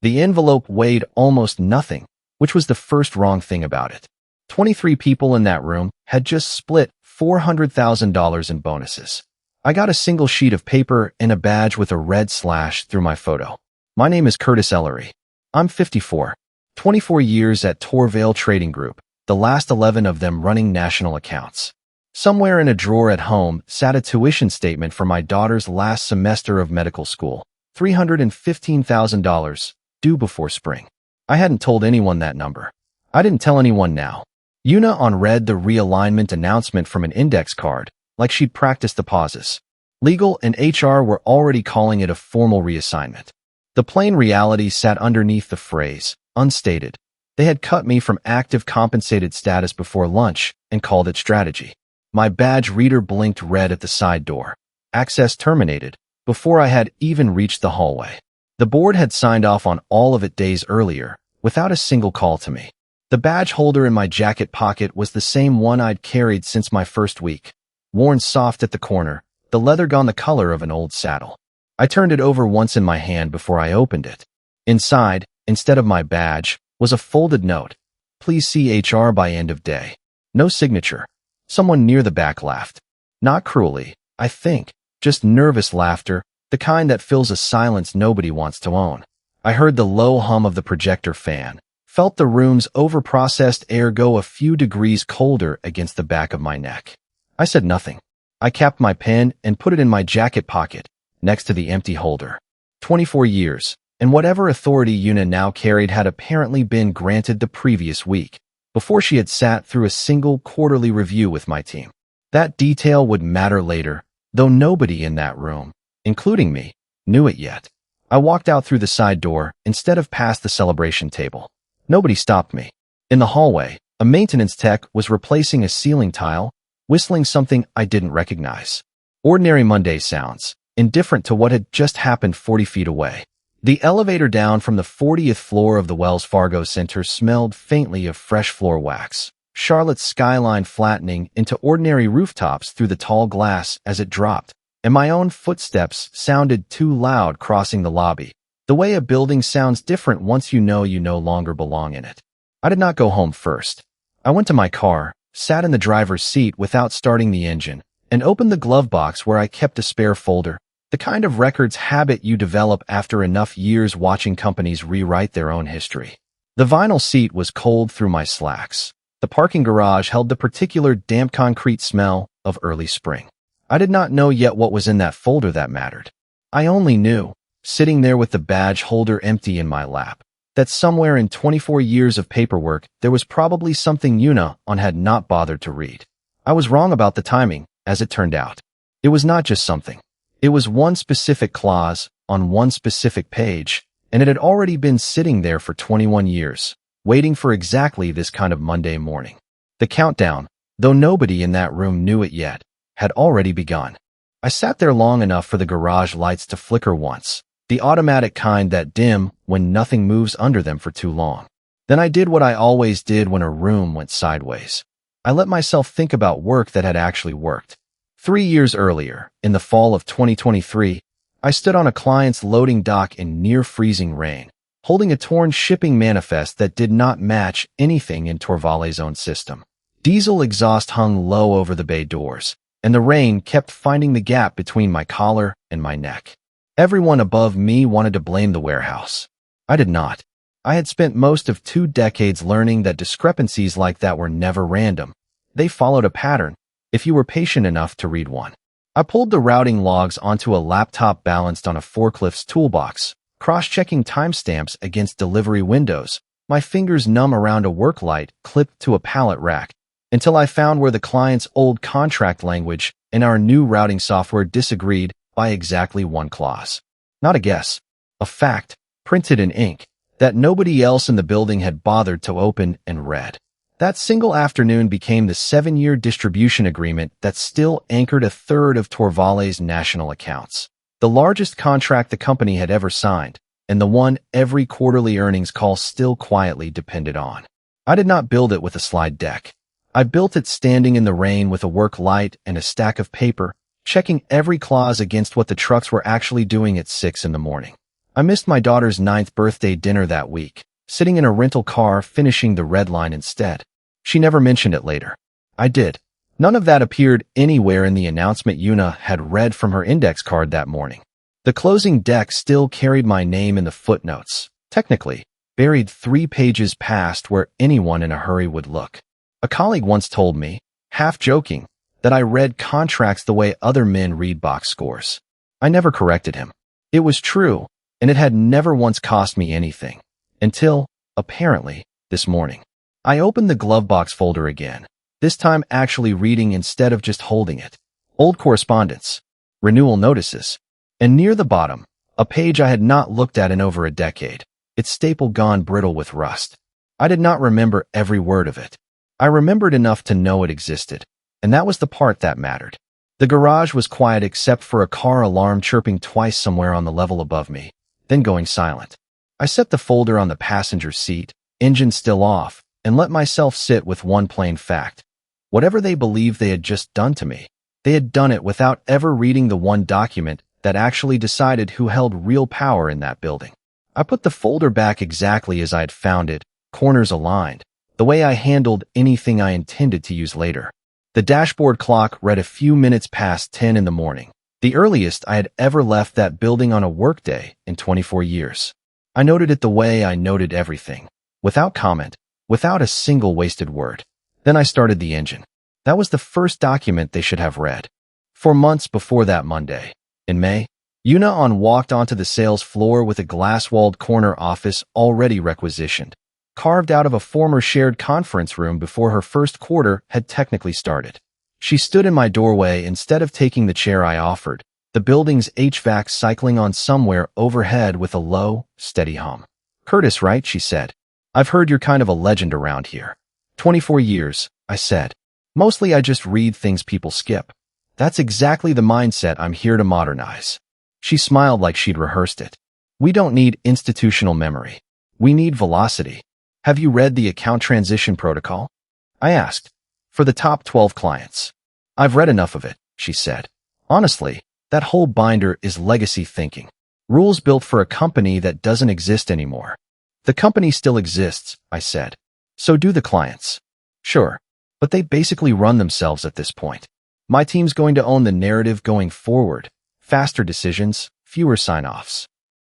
The envelope weighed almost nothing, which was the first wrong thing about it. 23 people in that room had just split $400,000 in bonuses. I got a single sheet of paper and a badge with a red slash through my photo. My name is Curtis Ellery. I'm 54. 24 years at Torvale Trading Group, the last 11 of them running national accounts. Somewhere in a drawer at home sat a tuition statement for my daughter's last semester of medical school, $315,000, due before spring. I hadn't told anyone that number. I didn't tell anyone now. Yuna read the realignment announcement from an index card, like she'd practiced the pauses. Legal and HR were already calling it a formal reassignment. The plain reality sat underneath the phrase, unstated. They had cut me from active compensated status before lunch and called it strategy. My badge reader blinked red at the side door. Access terminated, before I had even reached the hallway. The board had signed off on all of it days earlier, without a single call to me. The badge holder in my jacket pocket was the same one I'd carried since my first week, worn soft at the corner, the leather gone the color of an old saddle. I turned it over once in my hand before I opened it. Inside, instead of my badge, was a folded note. Please see HR by end of day. No signature. Someone near the back laughed. Not cruelly, I think, just nervous laughter, the kind that fills a silence nobody wants to own. I heard the low hum of the projector fan, felt the room's overprocessed air go a few degrees colder against the back of my neck. I said nothing. I capped my pen and put it in my jacket pocket, next to the empty holder. 24 years, and whatever authority Yuna now carried had apparently been granted the previous week, before she had sat through a single quarterly review with my team. That detail would matter later, though nobody in that room, including me, knew it yet. I walked out through the side door instead of past the celebration table. Nobody stopped me. In the hallway, a maintenance tech was replacing a ceiling tile, whistling something I didn't recognize. Ordinary Monday sounds, indifferent to what had just happened 40 feet away. The elevator down from the 40th floor of the Wells Fargo Center smelled faintly of fresh floor wax. Charlotte's skyline flattening into ordinary rooftops through the tall glass as it dropped, and my own footsteps sounded too loud crossing the lobby. The way a building sounds different once you know you no longer belong in it. I did not go home first. I went to my car, sat in the driver's seat without starting the engine, and opened the glove box where I kept a spare folder, the kind of records habit you develop after enough years watching companies rewrite their own history. The vinyl seat was cold through my slacks. The parking garage held the particular damp concrete smell of early spring. I did not know yet what was in that folder that mattered. I only knew, sitting there with the badge holder empty in my lap, that somewhere in 24 years of paperwork there was probably something Yuna had not bothered to read. I was wrong about the timing, as it turned out. It was not just something. It was one specific clause on one specific page, and it had already been sitting there for 21 years, waiting for exactly this kind of Monday morning. The countdown, though nobody in that room knew it yet, had already begun. I sat there long enough for the garage lights to flicker once, the automatic kind that dim when nothing moves under them for too long. Then I did what I always did when a room went sideways. I let myself think about work that had actually worked. 3 years earlier, in the fall of 2023, I stood on a client's loading dock in near-freezing rain, holding a torn shipping manifest that did not match anything in Torvale's own system. Diesel exhaust hung low over the bay doors, and the rain kept finding the gap between my collar and my neck. Everyone above me wanted to blame the warehouse. I did not. I had spent most of 2 decades learning that discrepancies like that were never random. They followed a pattern, if you were patient enough to read one. I pulled the routing logs onto a laptop balanced on a forklift's toolbox, cross-checking timestamps against delivery windows, my fingers numb around a work light clipped to a pallet rack, until I found where the client's old contract language and our new routing software disagreed by exactly one clause. Not a guess, a fact, printed in ink, that nobody else in the building had bothered to open and read. That single afternoon became the 7-year distribution agreement that still anchored a third of Torvale's national accounts, the largest contract the company had ever signed, and the one every quarterly earnings call still quietly depended on. I did not build it with a slide deck. I built it standing in the rain with a work light and a stack of paper, checking every clause against what the trucks were actually doing at 6 in the morning. I missed my daughter's 9th birthday dinner that week, sitting in a rental car finishing the red line instead. She never mentioned it later. I did. None of that appeared anywhere in the announcement Yuna had read from her index card that morning. The closing deck still carried my name in the footnotes, technically, buried 3 pages past where anyone in a hurry would look. A colleague once told me, half joking, that I read contracts the way other men read box scores. I never corrected him. It was true, and it had never once cost me anything. Until, apparently, this morning. I opened the glove box folder again, this time actually reading instead of just holding it. Old correspondence, renewal notices, and near the bottom, a page I had not looked at in over a decade, its staple gone brittle with rust. I did not remember every word of it. I remembered enough to know it existed, and that was the part that mattered. The garage was quiet except for a car alarm chirping twice somewhere on the level above me, then going silent. I set the folder on the passenger seat, engine still off, and let myself sit with one plain fact. Whatever they believed they had just done to me, they had done it without ever reading the one document that actually decided who held real power in that building. I put the folder back exactly as I had found it, corners aligned, the way I handled anything I intended to use later. The dashboard clock read a few minutes past 10 in the morning, the earliest I had ever left that building on a workday in 24 years. I noted it the way I noted everything, without comment, without a single wasted word. Then I started the engine. That was the first document they should have read. 4 months before that Monday, in May, Yuna walked onto the sales floor with a glass-walled corner office already requisitioned, carved out of a former shared conference room before her first quarter had technically started. She stood in my doorway instead of taking the chair I offered, the building's HVAC cycling on somewhere overhead with a low, steady hum. "Curtis, right?" she said. "I've heard you're kind of a legend around here." 24 years, I said. "Mostly I just read things people skip." "That's exactly the mindset I'm here to modernize." She smiled like she'd rehearsed it. "We don't need institutional memory. We need velocity." "Have you read the account transition protocol?" I asked. "For the top 12 clients." "I've read enough of it," she said. "Honestly, that whole binder is legacy thinking. Rules built for a company that doesn't exist anymore." "The company still exists," I said. "So do the clients." "Sure, but they basically run themselves at this point. My team's going to own the narrative going forward. Faster decisions, fewer sign-offs."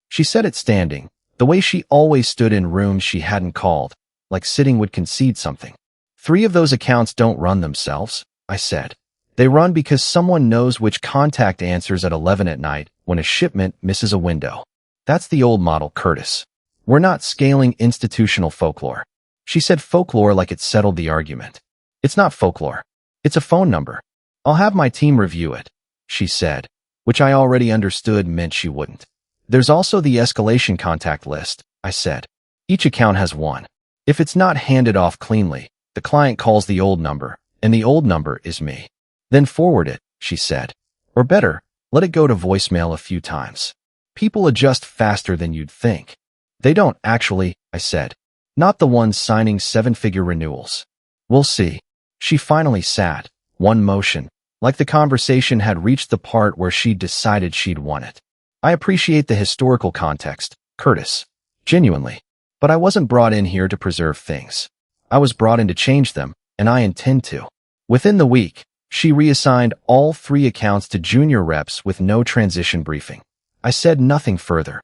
She said it standing, the way she always stood in rooms she hadn't called, like sitting would concede something. "3 of those accounts don't run themselves," I said. "They run because someone knows which contact answers at 11 at night when a shipment misses a window. That's the old model, Curtis. We're not scaling institutional folklore." She said folklore like it settled the argument. "It's not folklore. It's a phone number. I'll have my team review it," she said, which I already understood meant she wouldn't. "There's also the escalation contact list," I said. "Each account has one. If it's not handed off cleanly, the client calls the old number, and the old number is me. Then forward it," she said. "Or better, let it go to voicemail a few times. People adjust faster than you'd think." "They don't, actually," I said. "Not the ones signing 7-figure renewals." "We'll see." She finally sat, one motion, like the conversation had reached the part where she'd decided she'd won it. "I appreciate the historical context, Curtis. Genuinely. But I wasn't brought in here to preserve things. I was brought in to change them, and I intend to." Within the week, she reassigned all 3 accounts to junior reps with no transition briefing. I said nothing further.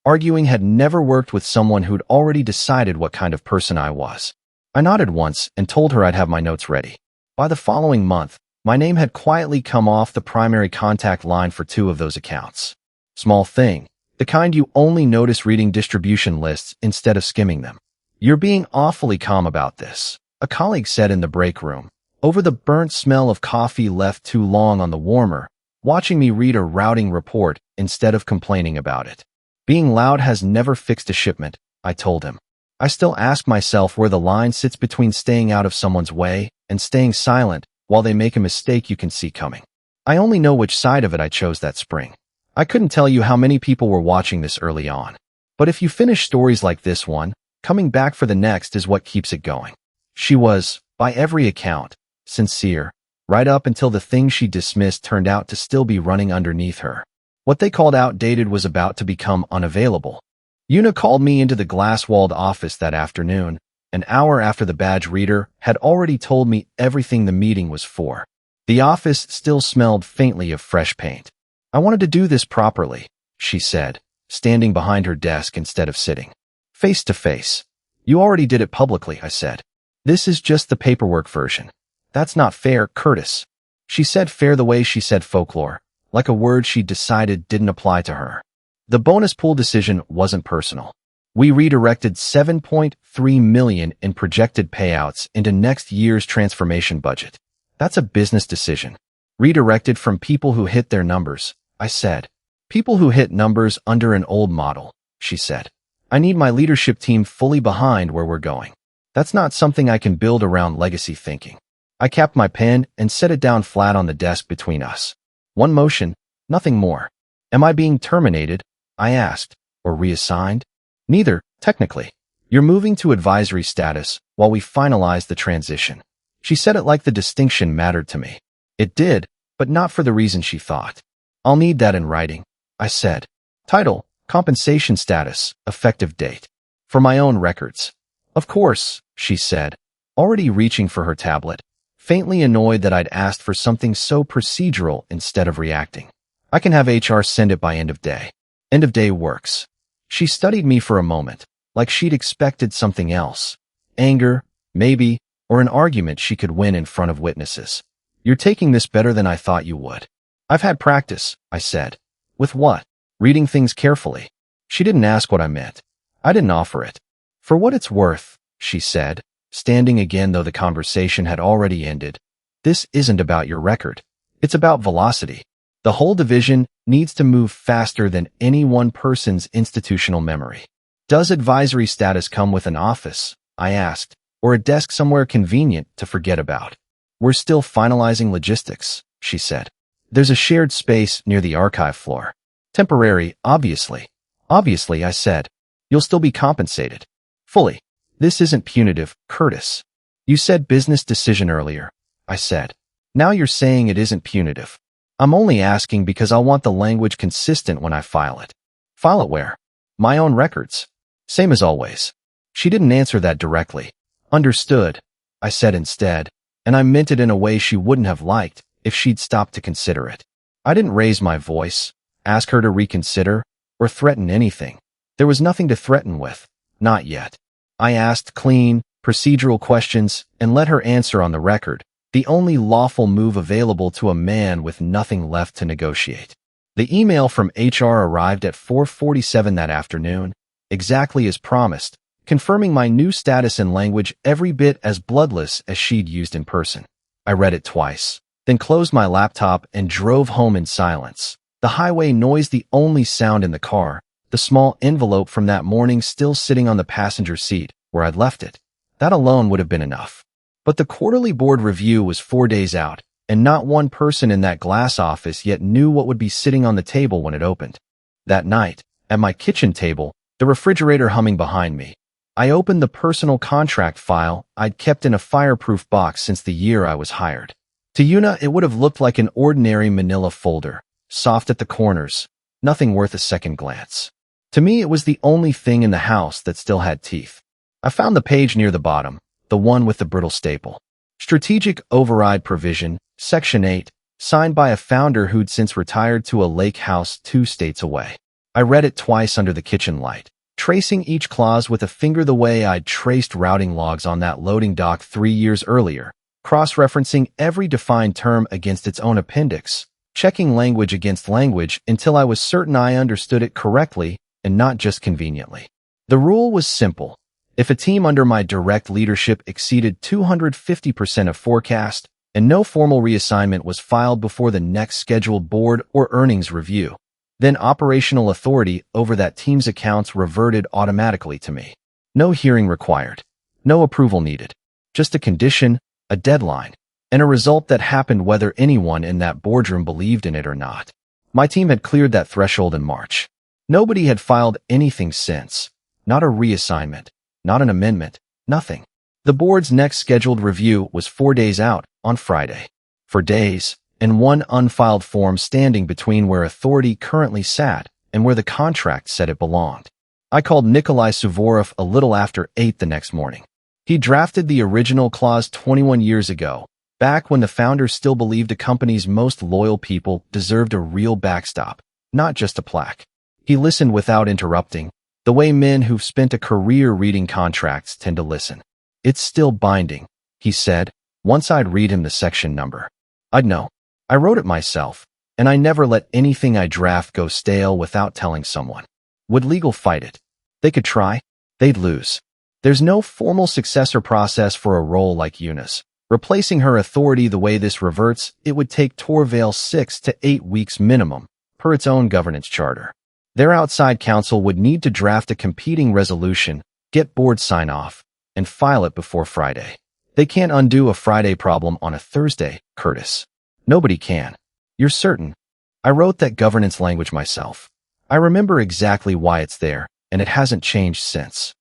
Arguing had never worked with someone who'd already decided what kind of person I was. I nodded once and told her I'd have my notes ready. By the following month, my name had quietly come off the primary contact line for 2 of those accounts. Small thing, the kind you only notice reading distribution lists instead of skimming them. "You're being awfully calm about this," a colleague said in the break room, over the burnt smell of coffee left too long on the warmer, watching me read a routing report instead of complaining about it. "Being loud has never fixed a shipment," I told him. "I still ask myself where the line sits between staying out of someone's way and staying silent while they make a mistake you can see coming. I only know which side of it I chose that spring. I couldn't tell you how many people were watching this early on. But if you finish stories like this one, coming back for the next is what keeps it going." She was, by every account, sincere, right up until the thing she dismissed turned out to still be running underneath her. What they called outdated was about to become unavailable. Yuna called me into the glass-walled office that afternoon, an hour after the badge reader had already told me everything the meeting was for. The office still smelled faintly of fresh paint. I wanted to do this properly, she said, standing behind her desk instead of sitting face to face. You already did it publicly, I said. This is just the paperwork version. That's not fair, Curtis. She said fair the way she said folklore, like a word she decided didn't apply to her. The bonus pool decision wasn't personal. We redirected $7.3 million in projected payouts into next year's transformation budget. That's a business decision. Redirected from people who hit their numbers, I said. People who hit numbers under an old model, she said. I need my leadership team fully behind where we're going. That's not something I can build around legacy thinking. I capped my pen and set it down flat on the desk between us. One motion, nothing more. Am I being terminated? I asked. Or reassigned? Neither, technically. You're moving to advisory status while we finalize the transition. She said it like the distinction mattered to me. It did, but not for the reason she thought. I'll need that in writing, I said. Title, compensation status, effective date. For my own records. Of course, she said, already reaching for her tablet, faintly annoyed that I'd asked for something so procedural instead of reacting. I can have HR send it by end of day. End of day works. She studied me for a moment, like she'd expected something else. Anger, maybe, or an argument she could win in front of witnesses. You're taking this better than I thought you would. I've had practice, I said. With what? Reading things carefully. She didn't ask what I meant. I didn't offer it. For what it's worth, she said, standing again though the conversation had already ended. This isn't about your record. It's about velocity. The whole division needs to move faster than any one person's institutional memory. Does advisory status come with an office? I asked, or a desk somewhere convenient to forget about. We're still finalizing logistics, she said. There's a shared space near the archive floor. Temporary, obviously. Obviously, I said. You'll still be compensated. Fully. This isn't punitive, Curtis. You said business decision earlier, I said. Now you're saying it isn't punitive. I'm only asking because I want the language consistent when I file it. File it where? My own records. Same as always. She didn't answer that directly. Understood, I said instead, and I meant it in a way she wouldn't have liked if she'd stopped to consider it. I didn't raise my voice, ask her to reconsider, or threaten anything. There was nothing to threaten with. Not yet. I asked clean, procedural questions and let her answer on the record, the only lawful move available to a man with nothing left to negotiate. The email from HR arrived at 4:47 that afternoon, exactly as promised, confirming my new status and language every bit as bloodless as she'd used in person. I read it twice, then closed my laptop and drove home in silence. The highway noise the only sound in the car, the small envelope from that morning still sitting on the passenger seat where I'd left it. That alone would have been enough. But the quarterly board review was 4 days out, and not one person in that glass office yet knew what would be sitting on the table when it opened. That night, at my kitchen table, the refrigerator humming behind me, I opened the personal contract file I'd kept in a fireproof box since the year I was hired. To Yuna, it would have looked like an ordinary manila folder, soft at the corners, nothing worth a second glance. To me, it was the only thing in the house that still had teeth. I found the page near the bottom, the one with the brittle staple. Strategic Override Provision, Section 8, signed by a founder who'd since retired to a lake house 2 states away. I read it twice under the kitchen light, tracing each clause with a finger the way I'd traced routing logs on that loading dock 3 years earlier, cross-referencing every defined term against its own appendix, checking language against language until I was certain I understood it correctly and not just conveniently. The rule was simple. If a team under my direct leadership exceeded 250% of forecast and no formal reassignment was filed before the next scheduled board or earnings review, then operational authority over that team's accounts reverted automatically to me. No hearing required. No approval needed. Just a condition, a deadline, and a result that happened whether anyone in that boardroom believed in it or not. My team had cleared that threshold in March. Nobody had filed anything since. Not a reassignment. Not an amendment. Nothing. The board's next scheduled review was 4 days out, on Friday. For days, and one unfiled form standing between where authority currently sat and where the contract said it belonged. I called Nikolai Suvorov a little after 8 the next morning. He drafted the original clause 21 years ago, back when the founders still believed a company's most loyal people deserved a real backstop, not just a plaque. He listened without interrupting, the way men who've spent a career reading contracts tend to listen. "It's still binding," he said, once I'd read him the section number. I'd know. I wrote it myself, and I never let anything I draft go stale without telling someone. Would legal fight it? They could try. They'd lose. There's no formal successor process for a role like Yuna's. Replacing her authority the way this reverts, it would take Torvale 6 to 8 weeks minimum, per its own governance charter. Their outside counsel would need to draft a competing resolution, get board sign-off, and file it before Friday. They can't undo a Friday problem on a Thursday, Curtis. Nobody can. You're certain? I wrote that governance language myself. I remember exactly why it's there, and it hasn't changed since.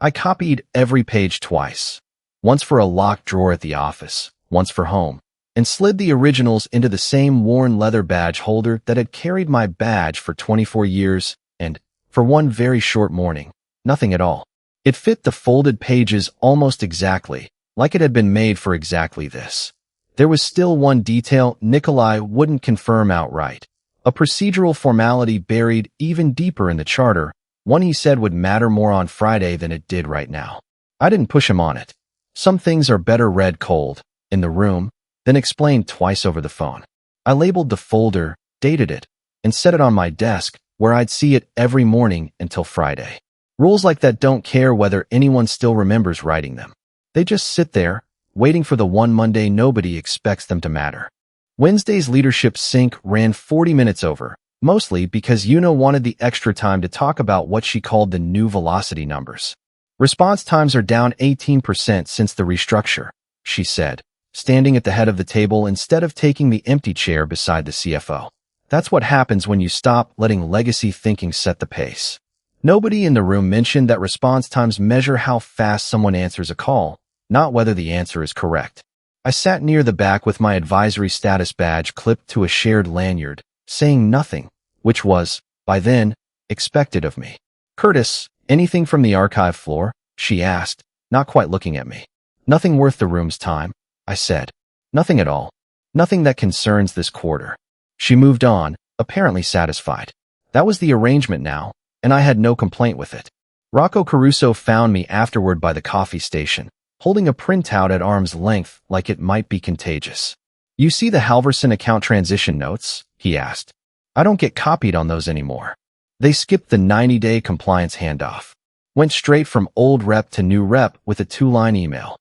I copied every page twice. Once for a locked drawer at the office, once for home, and slid the originals into the same worn leather badge holder that had carried my badge for 24 years, and, for one very short morning, nothing at all. It fit the folded pages almost exactly, like it had been made for exactly this. There was still one detail Nikolai wouldn't confirm outright, a procedural formality buried even deeper in the charter, one he said would matter more on Friday than it did right now. I didn't push him on it. Some things are better read cold, in the room, than explained twice over the phone. I labeled the folder, dated it, and set it on my desk, where I'd see it every morning until Friday. Rules like that don't care whether anyone still remembers writing them. They just sit there, waiting for the one Monday nobody expects them to matter. Wednesday's leadership sync ran 40 minutes over, mostly because Yuna wanted the extra time to talk about what she called the new velocity numbers. Response times are down 18% since the restructure, she said, standing at the head of the table instead of taking the empty chair beside the CFO. That's what happens when you stop letting legacy thinking set the pace. Nobody in the room mentioned that response times measure how fast someone answers a call, not whether the answer is correct. I sat near the back with my advisory status badge clipped to a shared lanyard, saying nothing, which was, by then, expected of me. "Curtis, anything from the archive floor?" she asked, not quite looking at me. "Nothing worth the room's time," I said. "Nothing at all. Nothing that concerns this quarter." She moved on, apparently satisfied. That was the arrangement now, and I had no complaint with it. Rocco Caruso found me afterward by the coffee station, holding a printout at arm's length like it might be contagious. "You see the Halverson account transition notes?" he asked. "I don't get copied on those anymore. They skipped the 90-day compliance handoff. Went straight from old rep to new rep with a 2-line email."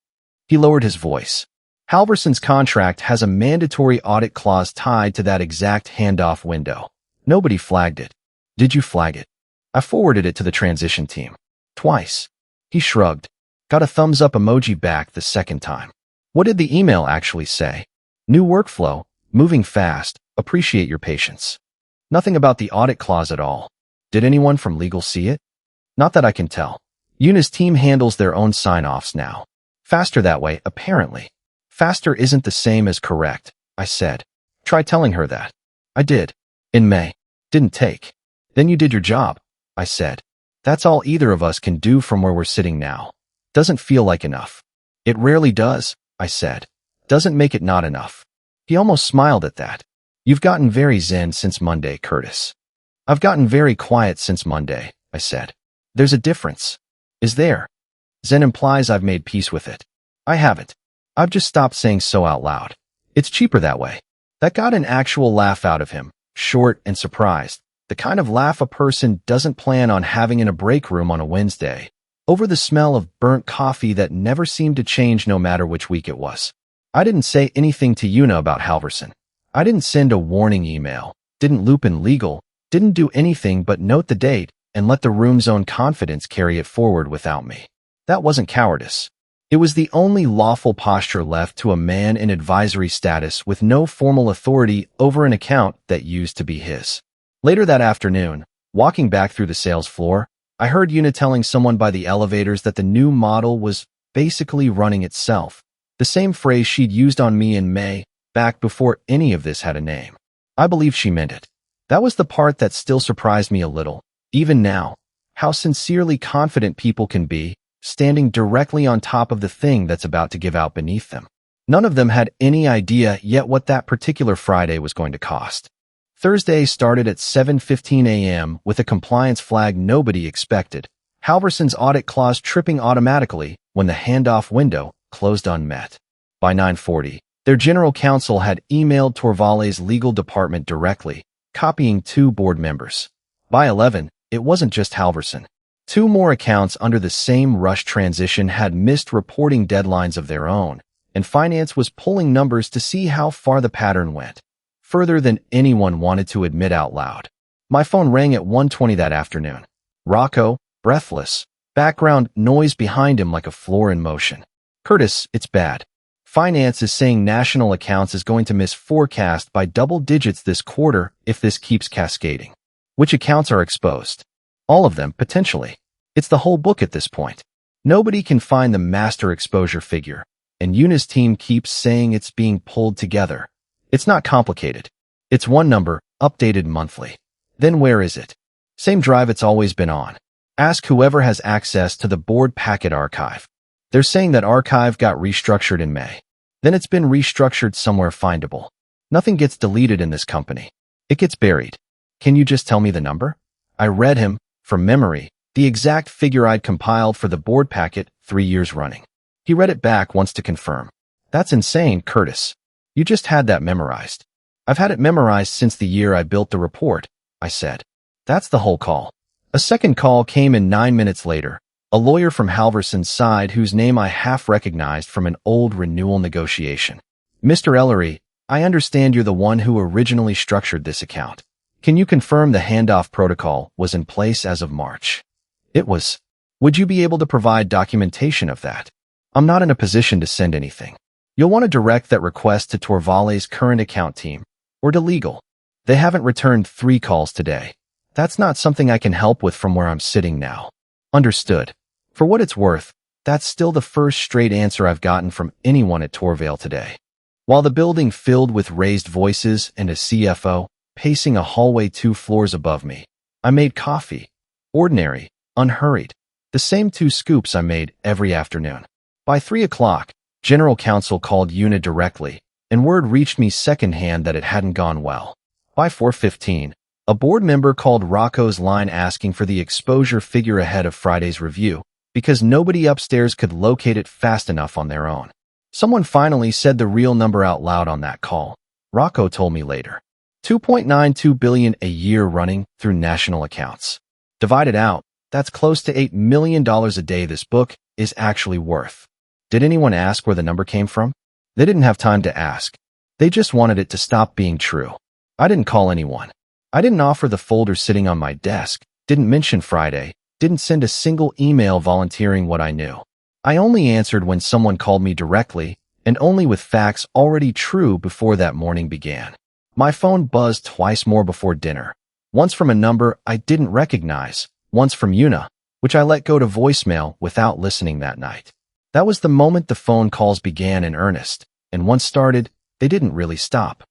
He lowered his voice. "Halverson's contract has a mandatory audit clause tied to that exact handoff window. Nobody flagged it. Did you flag it?" I forwarded it to the transition team. Twice. He shrugged. Got a thumbs up emoji back the second time. "What did the email actually say?" "New workflow, moving fast, appreciate your patience." Nothing about the audit clause at all. Did anyone from legal see it? Not that I can tell. Yuna's team handles their own sign-offs now. Faster that way, apparently. Faster isn't the same as correct, I said. Try telling her that. I did. In May. Didn't take. Then you did your job, I said. That's all either of us can do from where we're sitting now. Doesn't feel like enough. It rarely does, I said. Doesn't make it not enough. He almost smiled at that. You've gotten very zen since Monday, Curtis. I've gotten very quiet since Monday, I said. There's a difference. Is there? Zen implies I've made peace with it. I haven't. I've just stopped saying so out loud. It's cheaper that way. That got an actual laugh out of him, short and surprised. The kind of laugh a person doesn't plan on having in a break room on a Wednesday, over the smell of burnt coffee that never seemed to change no matter which week it was. I didn't say anything to Yuna about Halverson. I didn't send a warning email, didn't loop in legal, didn't do anything but note the date and let the room's own confidence carry it forward without me. That wasn't cowardice. It was the only lawful posture left to a man in advisory status with no formal authority over an account that used to be his. Later that afternoon, walking back through the sales floor, I heard Yuna telling someone by the elevators that the new model was basically running itself. The same phrase she'd used on me in May, back before any of this had a name. I believe she meant it. That was the part that still surprised me a little, even now, how sincerely confident people can be, standing directly on top of the thing that's about to give out beneath them. None of them had any idea yet what that particular Friday was going to cost. Thursday started at 7:15 a.m. with a compliance flag nobody expected, Halverson's audit clause tripping automatically when the handoff window closed unmet. By 9:40, their general counsel had emailed Torvald's legal department directly, copying 2 board members. By 11, it wasn't just Halverson. 2 more accounts under the same rush transition had missed reporting deadlines of their own, and finance was pulling numbers to see how far the pattern went, further than anyone wanted to admit out loud. My phone rang at 1:20 that afternoon. Rocco, breathless, background noise behind him like a floor in motion. Curtis, it's bad. Finance is saying national accounts is going to miss forecast by double digits this quarter if this keeps cascading. Which accounts are exposed? All of them, potentially. It's the whole book at this point. Nobody can find the master exposure figure, and Yuna's team keeps saying it's being pulled together. It's not complicated. It's one number, updated monthly. Then where is it? Same drive it's always been on. Ask whoever has access to the board packet archive. They're saying that archive got restructured in May. Then it's been restructured somewhere findable. Nothing gets deleted in this company. It gets buried. Can you just tell me the number? I read him, from memory, the exact figure I'd compiled for the board packet 3 years running. He read it back once to confirm. That's insane, Curtis. You just had that memorized. I've had it memorized since the year I built the report, I said. That's the whole call. A second call came in 9 minutes later. A lawyer from Halverson's side whose name I half recognized from an old renewal negotiation. Mr. Ellery, I understand you're the one who originally structured this account. Can you confirm the handoff protocol was in place as of March? It was. Would you be able to provide documentation of that? I'm not in a position to send anything. You'll want to direct that request to Torvald's current account team, or to legal. They haven't returned 3 calls today. That's not something I can help with from where I'm sitting now. Understood. For what it's worth, that's still the first straight answer I've gotten from anyone at Torvald today. While the building filled with raised voices and a CFO pacing a hallway 2 floors above me, I made coffee. Ordinary, unhurried. The same 2 scoops I made every afternoon. By 3 o'clock, General Counsel called Yuna directly, and word reached me secondhand that it hadn't gone well. By 4:15, a board member called Rocco's line asking for the exposure figure ahead of Friday's review, because nobody upstairs could locate it fast enough on their own. Someone finally said the real number out loud on that call. Rocco told me later. $2.92 billion a year running through national accounts. Divided out, that's close to $8 million a day this book is actually worth. Did anyone ask where the number came from? They didn't have time to ask. They just wanted it to stop being true. I didn't call anyone. I didn't offer the folder sitting on my desk, didn't mention Friday, didn't send a single email volunteering what I knew. I only answered when someone called me directly, and only with facts already true before that morning began. My phone buzzed twice more before dinner. Once from a number I didn't recognize, once from Yuna, which I let go to voicemail without listening that night. That was the moment the phone calls began in earnest, and once started, they didn't really stop.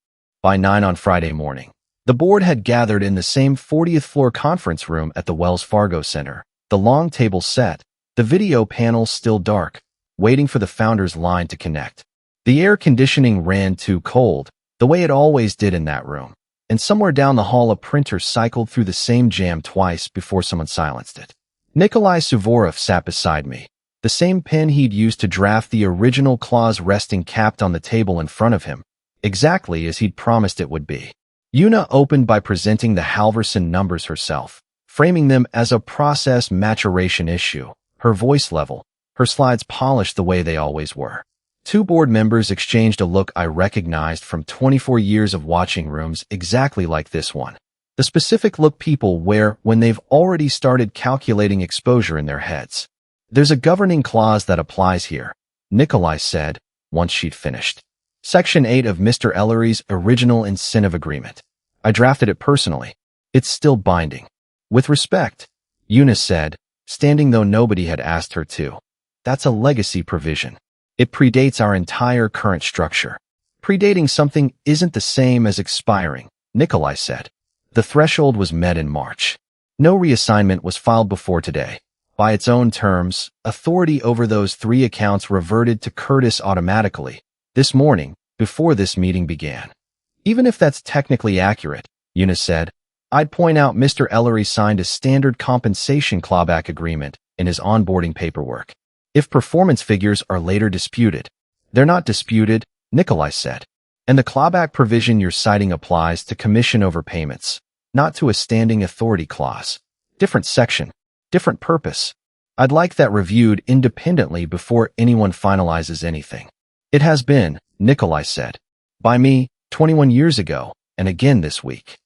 By 9 on Friday morning, the board had gathered in the same 40th floor conference room at the Wells Fargo Center, the long table set, the video panel still dark, waiting for the founder's line to connect. The air conditioning ran too cold, the way it always did in that room, and somewhere down the hall a printer cycled through the same jam twice before someone silenced it. Nikolai Suvorov sat beside me, the same pen he'd used to draft the original clause resting capped on the table in front of him, exactly as he'd promised it would be. Yuna opened by presenting the Halverson numbers herself, framing them as a process maturation issue, her voice level, her slides polished the way they always were. 2 board members exchanged a look I recognized from 24 years of watching rooms exactly like this one. The specific look people wear when they've already started calculating exposure in their heads. There's a governing clause that applies here, Nikolai said, once she'd finished. Section 8 of Mr. Ellery's original incentive agreement. I drafted it personally. It's still binding. With respect, Yuna said, standing though nobody had asked her to. That's a legacy provision. It predates our entire current structure. Predating something isn't the same as expiring, Nikolai said. The threshold was met in March. No reassignment was filed before today. By its own terms, authority over those 3 accounts reverted to Curtis automatically, this morning, before this meeting began. Even if that's technically accurate, Eunice said, I'd point out Mr. Ellery signed a standard compensation clawback agreement in his onboarding paperwork. If performance figures are later disputed, they're not disputed, Nikolai said. And the clawback provision you're citing applies to commission overpayments, not to a standing authority clause. Different section, different purpose. I'd like that reviewed independently before anyone finalizes anything. It has been, Nikolai said. By me, 21 years ago, and again this week.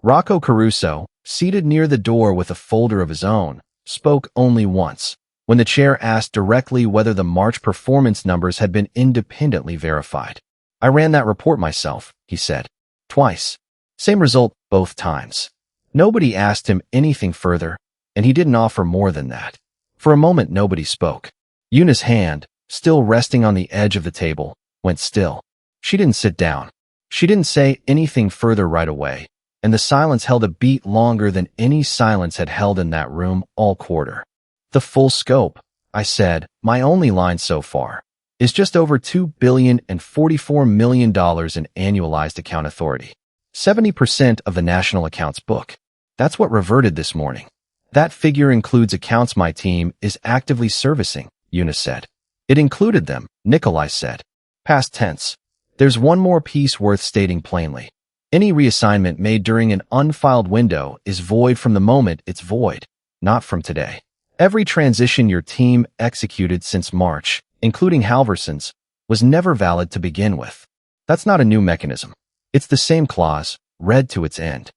Rocco Caruso, seated near the door with a folder of his own, spoke only once, when the chair asked directly whether the March performance numbers had been independently verified. I ran that report myself, he said. Twice. Same result both times. Nobody asked him anything further, and he didn't offer more than that. For a moment nobody spoke. Eunice's hand, still resting on the edge of the table, went still. She didn't sit down. She didn't say anything further right away, and the silence held a beat longer than any silence had held in that room all quarter. The full scope, I said, my only line so far, is just over $2,044 million in annualized account authority. 70% of the national accounts book. That's what reverted this morning. That figure includes accounts my team is actively servicing, Eunice said. It included them, Nikolai said. Past tense. There's one more piece worth stating plainly. Any reassignment made during an unfiled window is void from the moment it's void, not from today. Every transition your team executed since March, including Halverson's, was never valid to begin with. That's not a new mechanism. It's the same clause, read to its end.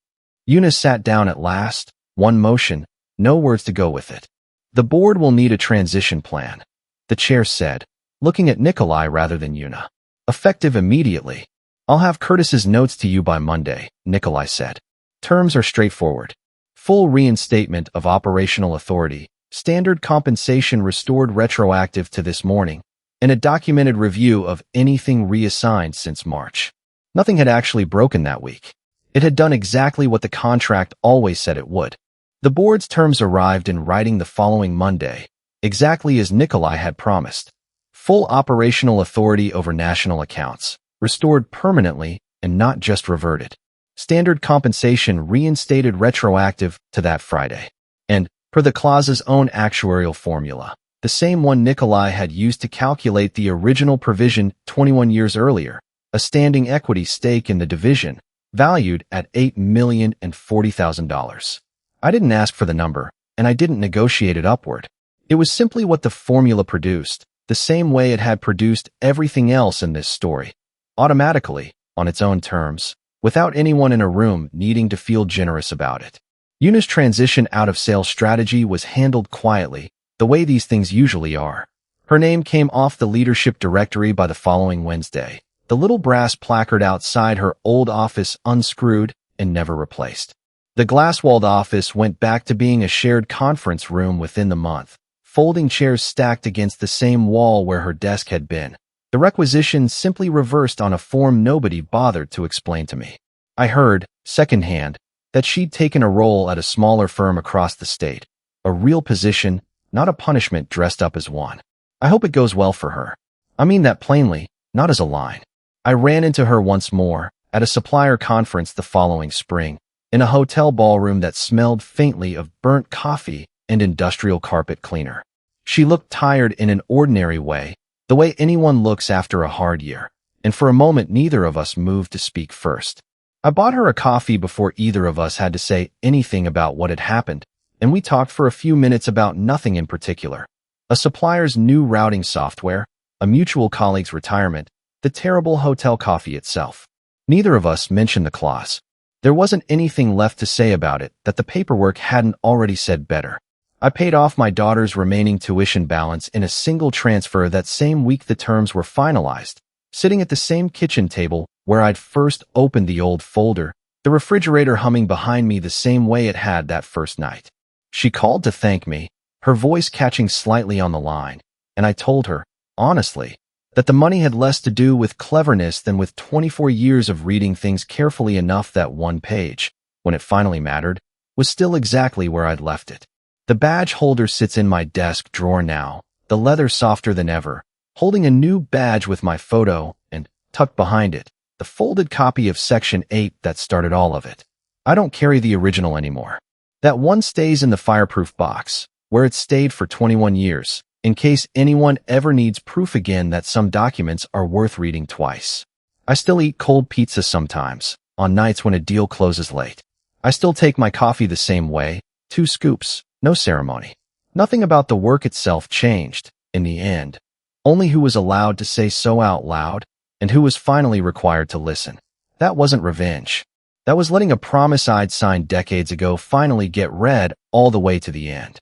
Eunice sat down at last, one motion, no words to go with it. The board will need a transition plan, the chair said, looking at Nikolai rather than Eunice. Effective immediately. I'll have Curtis's notes to you by Monday, Nikolai said. Terms are straightforward. Full reinstatement of operational authority, standard compensation restored retroactive to this morning, and a documented review of anything reassigned since March. Nothing had actually broken that week. It had done exactly what the contract always said it would. The board's terms arrived in writing the following Monday, exactly as Nikolai had promised. Full operational authority over national accounts, restored permanently and not just reverted. Standard compensation reinstated retroactive to that Friday. And, per the clause's own actuarial formula, the same one Nikolai had used to calculate the original provision 21 years earlier, a standing equity stake in the division, valued at $8,040,000. I didn't ask for the number, and I didn't negotiate it upward. It was simply what the formula produced, the same way it had produced everything else in this story, automatically, on its own terms, without anyone in a room needing to feel generous about it. Eunice's transition out of sales strategy was handled quietly, the way these things usually are. Her name came off the leadership directory by the following Wednesday. The little brass placard outside her old office unscrewed and never replaced. The glass-walled office went back to being a shared conference room within the month, folding chairs stacked against the same wall where her desk had been. The requisition simply reversed on a form nobody bothered to explain to me. I heard, secondhand, that she'd taken a role at a smaller firm across the state. A real position, not a punishment dressed up as one. I hope it goes well for her. I mean that plainly, not as a line. I ran into her once more, at a supplier conference the following spring, in a hotel ballroom that smelled faintly of burnt coffee and industrial carpet cleaner. She looked tired in an ordinary way, the way anyone looks after a hard year, and for a moment neither of us moved to speak first. I bought her a coffee before either of us had to say anything about what had happened, and we talked for a few minutes about nothing in particular. A supplier's new routing software, a mutual colleague's retirement, the terrible hotel coffee itself. Neither of us mentioned the clause. There wasn't anything left to say about it that the paperwork hadn't already said better. I paid off my daughter's remaining tuition balance in a single transfer that same week the terms were finalized, sitting at the same kitchen table where I'd first opened the old folder, the refrigerator humming behind me the same way it had that first night. She called to thank me, her voice catching slightly on the line, and I told her, honestly, That the money had less to do with cleverness than with 24 years of reading things carefully enough that one page, when it finally mattered, was still exactly where I'd left it. The badge holder sits in my desk drawer now, the leather softer than ever, holding a new badge with my photo and, tucked behind it, the folded copy of Section 8 that started all of it. I don't carry the original anymore. That one stays in the fireproof box, where it stayed for 21 years, in case anyone ever needs proof again that some documents are worth reading twice. I still eat cold pizza sometimes, on nights when a deal closes late. I still take my coffee the same way, 2 scoops, no ceremony. Nothing about the work itself changed, in the end. Only who was allowed to say so out loud, and who was finally required to listen. That wasn't revenge. That was letting a promise I'd signed decades ago finally get read all the way to the end.